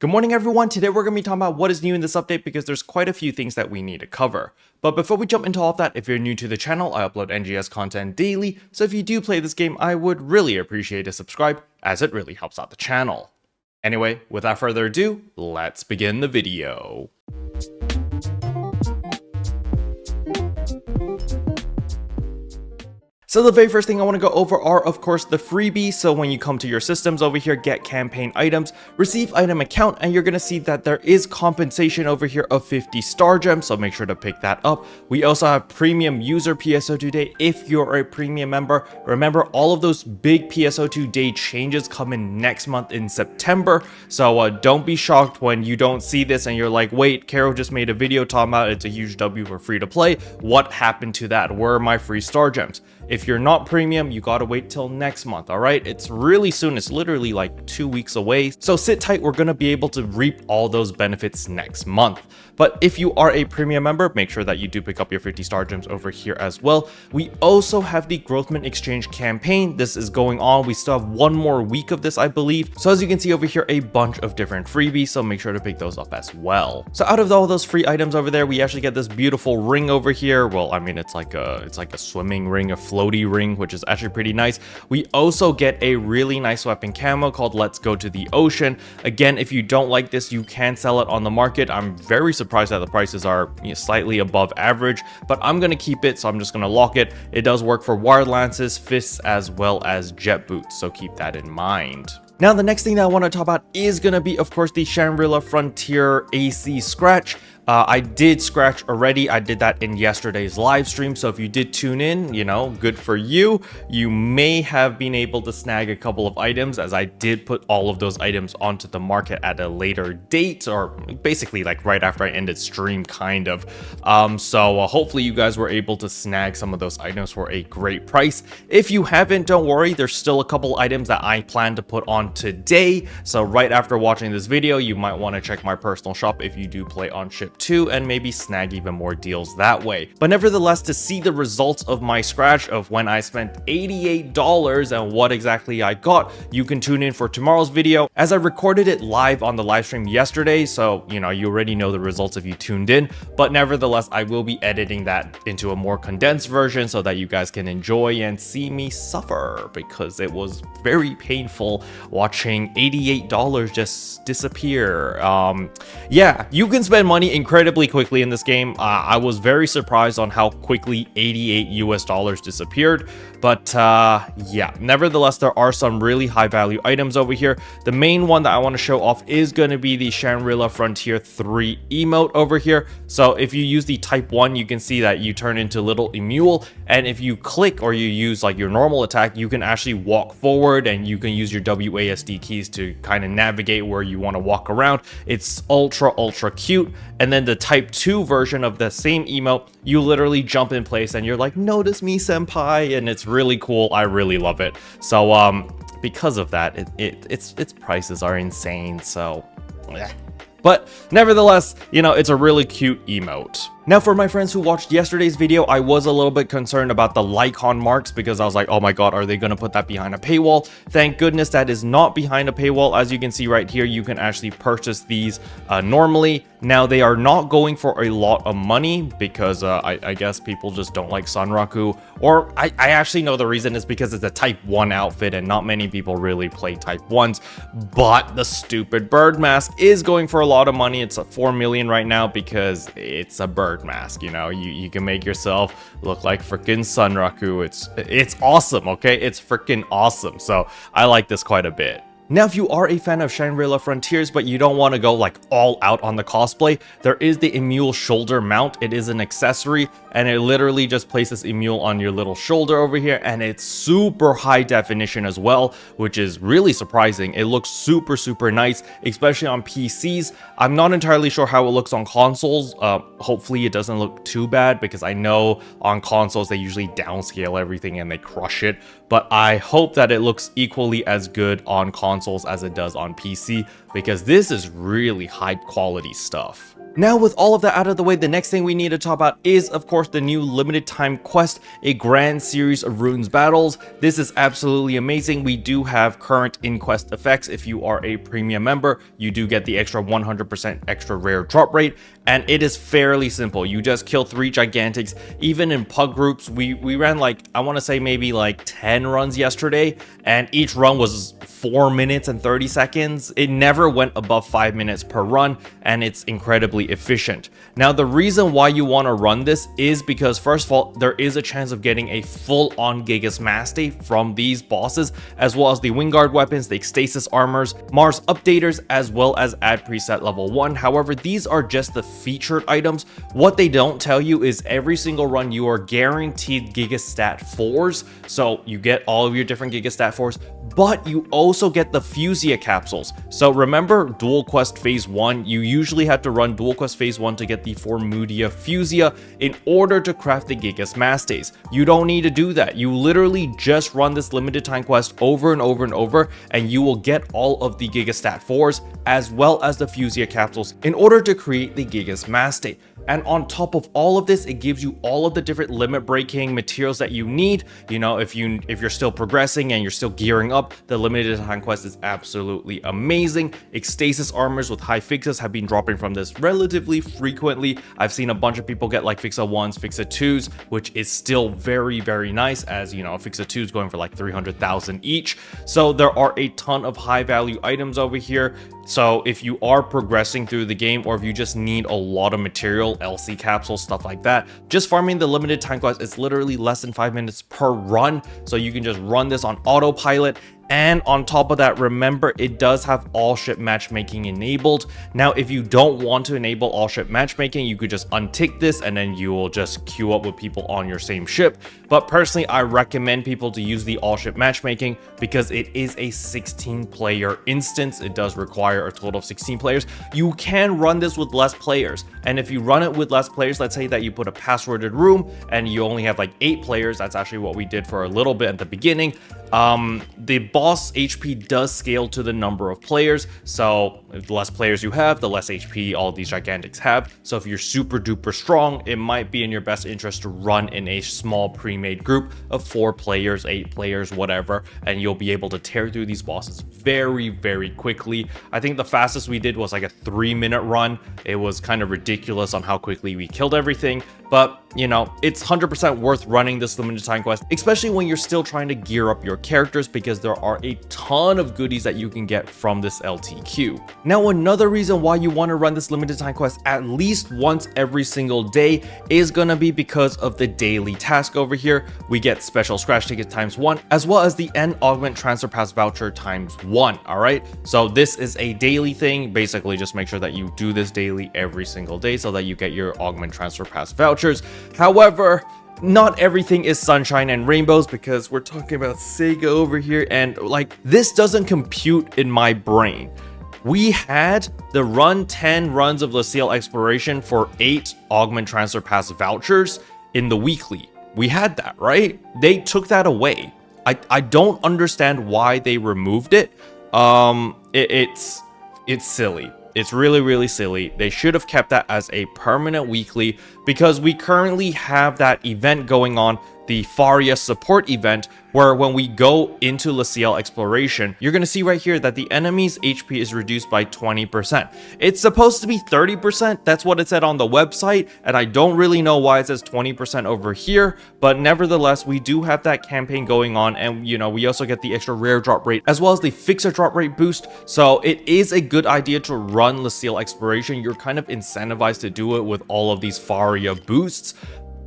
Good morning everyone, today we're going to be talking about what is new in this update because there's quite a few things that we need to cover. But before we jump into all of that, if you're new to the channel, I upload NGS content daily, so if you do play this game, I would really appreciate a subscribe as it really helps out the channel. Anyway, without further ado, let's begin the video. So the very first thing I want to go over are, of course, the freebies. So when you come to your systems over here, get campaign items, receive item account, and you're going to see that there is compensation over here of 50 star gems. So make sure to pick that up. We also have premium user PSO2 day if you're a premium member. Remember, all of those big PSO2 day changes come in next month in September. So don't be shocked when you don't see this and you're like, wait, Kero just made a video talking about it's a huge W for free to play. What happened to that? Where are my free star gems? If you're not premium, you gotta wait till next month, all right? It's really soon. It's literally like 2 weeks away. So sit tight. We're gonna be able to reap all those benefits next month. But if you are a premium member, make sure that you do pick up your 50 star gems over here as well. We also have the Growthman Exchange campaign. This is going on. We still have 1 more week of this, I believe. So as you can see over here, a bunch of different freebies. So make sure to pick those up as well. So out of all those free items over there, we actually get this beautiful ring over here. Well, I mean, it's like a swimming ring, a floaty ring, which is actually pretty nice. We also get a really nice weapon camo called Let's Go to the Ocean. Again, if you don't like this, you can sell it on the market. I'm very surprised that the prices are slightly above average, but I'm going to keep it, so I'm just going to lock it. It does work for wire lances, fists, as well as jet boots, so keep that in mind. Now, the next thing that I want to talk about is going to be, of course, the Shangri-La Frontier AC Scratch. I did scratch already. I did that in yesterday's live stream. So if you did tune in, you know, good for you. You may have been able to snag a couple of items, as I did put all of those items onto the market at a later date, or basically like right after I ended stream, kind of. So hopefully you guys were able to snag some of those items for a great price. If you haven't, don't worry. There's still a couple items that I plan to put on today. So right after watching this video, you might want to check my personal shop if you do play on Ship 2 and maybe snag even more deals that way. But nevertheless, to see the results of my scratch of when I spent $88 and what exactly I got, you can tune in for tomorrow's video, as I recorded it live on the live stream yesterday. So, you know, you already know the results if you tuned in, but nevertheless, I will be editing that into a more condensed version so that you guys can enjoy and see me suffer, because it was very painful watching $88 just disappear. Yeah, you can spend money incredibly quickly in this game. I was very surprised on how quickly $88 US disappeared, but yeah, nevertheless, there are some really high value items over here. The main one that I want to show off is going to be the Shangri-La Frontier 3 emote over here. So if you use the type 1, you can see that you turn into little Emule, and if you click or you use like your normal attack, you can actually walk forward and you can use your WASD keys to kind of navigate where you want to walk around. It's ultra cute. And then the type 2 version of the same emote, you literally jump in place and you're like, notice me senpai, and it's really cool. I really love it. So because of that, its prices are insane. So yeah. But nevertheless, you know, it's a really cute emote. Now, for my friends who watched yesterday's video, I was a little bit concerned about the Lycon marks, because I was like, oh my god, are they going to put that behind a paywall? Thank goodness that is not behind a paywall. As you can see right here, you can actually purchase these normally. Now, they are not going for a lot of money because I guess people just don't like Sanraku, or I actually know the reason is because it's a type 1 outfit and not many people really play type 1s, but the stupid bird mask is going for a lot of money. It's at 4 million right now because it's a bird mask. You know, you can make yourself look like freaking Sanraku. It's awesome. Okay, it's freaking awesome. So I like this quite a bit. Now, if you are a fan of Shangri-La Frontiers, but you don't want to go like all out on the cosplay, there is the Emule shoulder mount. It is an accessory, and it literally just places Emule on your little shoulder over here, and it's super high definition as well, which is really surprising. It looks super nice, especially on PCs. I'm not entirely sure how it looks on consoles. Hopefully it doesn't look too bad, because I know on consoles they usually downscale everything and they crush it, but I hope that it looks equally as good on consoles as it does on PC, because this is really high quality stuff. Now, with all of that out of the way, the next thing we need to talk about is, of course, the new limited time quest, a grand series of runes battles. This is absolutely amazing. We do have current in-quest effects. If you are a premium member, you do get the extra 100% extra rare drop rate, and it is fairly simple. You just kill 3 gigantics. Even in pug groups, we ran like, I want to say maybe like 10 runs yesterday, and each run was 4 minutes and 30 seconds. It never went above 5 minutes per run, and it's incredibly efficient. Now, the reason why you want to run this is because, first of all, there is a chance of getting a full-on Gigas Mastery from these bosses, as well as the Wingguard weapons, the Stasis armors, Mars updaters, as well as add preset level 1. However, these are just the featured items. What they don't tell you is every single run you are guaranteed Gigastat 4s, so you get all of your different Gigastat 4s, but you also get the Fusia capsules. So remember Dual Quest Phase 1, you usually have to run Dual Quest Phase 1 to get the Formudia Fusia in order to craft the Gigas Masteries. You don't need to do that. You literally just run this limited time quest over and over and over, and you will get all of the Gigastat 4s as well as the Fusia capsules in order to create the Gigas Mastery. And on top of all of this, it gives you all of the different limit breaking materials that you need. You know, if you're still progressing and you're still gearing up, the limited time quest is absolutely amazing. Stasis armors with high fixes have been dropping from this relatively frequently. I've seen a bunch of people get like Fixa 1s, Fixa 2s, which is still very, very nice, as you know, Fixa 2 is going for like 300,000 each. So there are a ton of high value items over here. So if you are progressing through the game, or if you just need a lot of material, LC capsules, stuff like that, just farming the limited time quest is literally less than 5 minutes per run. So you can just run this on autopilot. And on top of that, remember, it does have all ship matchmaking enabled. Now, if you don't want to enable all ship matchmaking, you could just untick this and then you will just queue up with people on your same ship. But personally, I recommend people to use the all ship matchmaking because it is a 16-player instance. It does require a total of 16 players. You can run this with less players. And if you run it with less players, let's say that you put a passworded room and you only have like 8 players. That's actually what we did for a little bit at the beginning. The boss HP does scale to the number of players, so the less players you have, the less HP all these gigantics have. So if you're super duper strong, it might be in your best interest to run in a small pre-made group of 4 players, 8 players, whatever, and you'll be able to tear through these bosses very, very quickly. I think the fastest we did was like a 3-minute run. It was kind of ridiculous on how quickly we killed everything, but you know, it's 100% worth running this limited time quest, especially when you're still trying to gear up your characters, because there are a ton of goodies that you can get from this LTQ. Now, another reason why you want to run this limited time quest at least once every single day is gonna be because of the daily task over here. We get special scratch tickets ×1, as well as the N Augment Transfer Pass voucher ×1. All right, so this is a daily thing. Basically, just make sure that you do this daily every single day so that you get your Augment Transfer Pass vouchers. However, not everything is sunshine and rainbows, because we're talking about SEGA over here, and like, this doesn't compute in my brain. We had the run 10 runs of LaSalle Exploration for 8 Augment Transfer Pass vouchers in the weekly. We had that, right? They took that away. I don't understand why they removed it. It's silly. It's really, really silly. They should have kept that as a permanent weekly, because we currently have that event going on, the Faria support event, where when we go into LaSalle Exploration, you're going to see right here that the enemy's HP is reduced by 20%. It's supposed to be 30%. That's what it said on the website, and I don't really know why it says 20% over here, but nevertheless, we do have that campaign going on, and you know, we also get the extra rare drop rate as well as the fixer drop rate boost. So it is a good idea to run LaSalle Exploration. You're kind of incentivized to do it with all of these Faria boosts,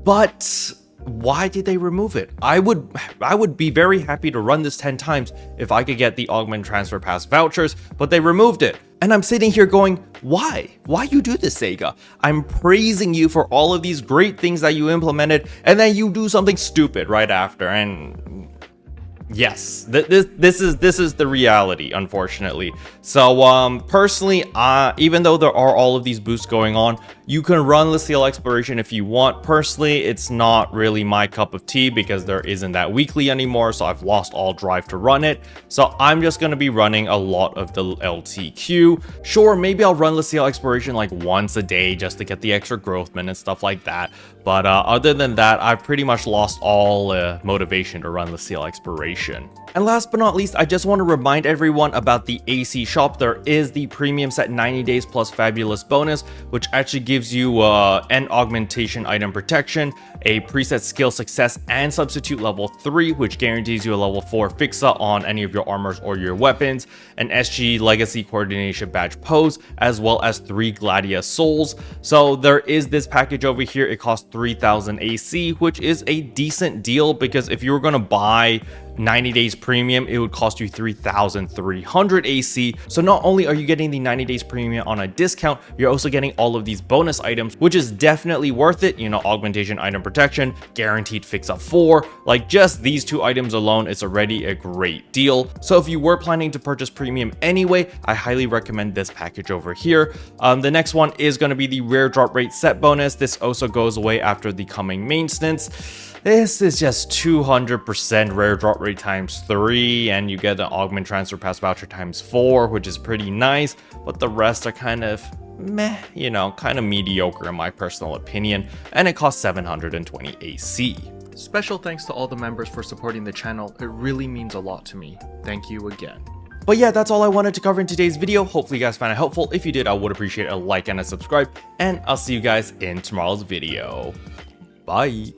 but why did they remove it? I would be very happy to run this 10 times if I could get the Augment Transfer Pass vouchers, but they removed it. And I'm sitting here going, why? Why you do this, SEGA? I'm praising you for all of these great things that you implemented, and then you do something stupid right after, and Yes, this is the reality, unfortunately. So personally, even though there are all of these boosts going on, you can run Lucille Exploration if you want. Personally, it's not really my cup of tea because there isn't that weekly anymore, so I've lost all drive to run it. So I'm just going to be running a lot of the LTQ. Sure, maybe I'll run Lucille Exploration like once a day just to get the extra growth mint and stuff like that. But other than that, I've pretty much lost all motivation to run Lucille Exploration. And last but not least, I just want to remind everyone about the AC shop. There is the premium set 90 days plus fabulous bonus, which actually gives you an augmentation item protection, a preset skill success and substitute level 3, which guarantees you a level 4 fixa on any of your armors or your weapons, an SG legacy coordination badge pose, as well as 3 Gladia souls. So there is this package over here. It costs 3000 AC, which is a decent deal because if you were going to buy 90 days premium, it would cost you 3,300 AC. So not only are you getting the 90 days premium on a discount, you're also getting all of these bonus items, which is definitely worth it. You know, augmentation item protection, guaranteed fix up 4, like just these 2 items alone, it's already a great deal. So if you were planning to purchase premium anyway, I highly recommend this package over here. The next one is going to be the rare drop rate set bonus. This also goes away after the coming maintenance. This is just 200% rare drop rate times 3, and you get an augment transfer pass voucher times 4, which is pretty nice, but the rest are kind of meh, you know, kind of mediocre in my personal opinion, and it costs 720 AC. Special thanks to all the members for supporting the channel. It really means a lot to me. Thank you again. But yeah, that's all I wanted to cover in today's video. Hopefully you guys found it helpful. If you did, I would appreciate a like and a subscribe, and I'll see you guys in tomorrow's video. Bye.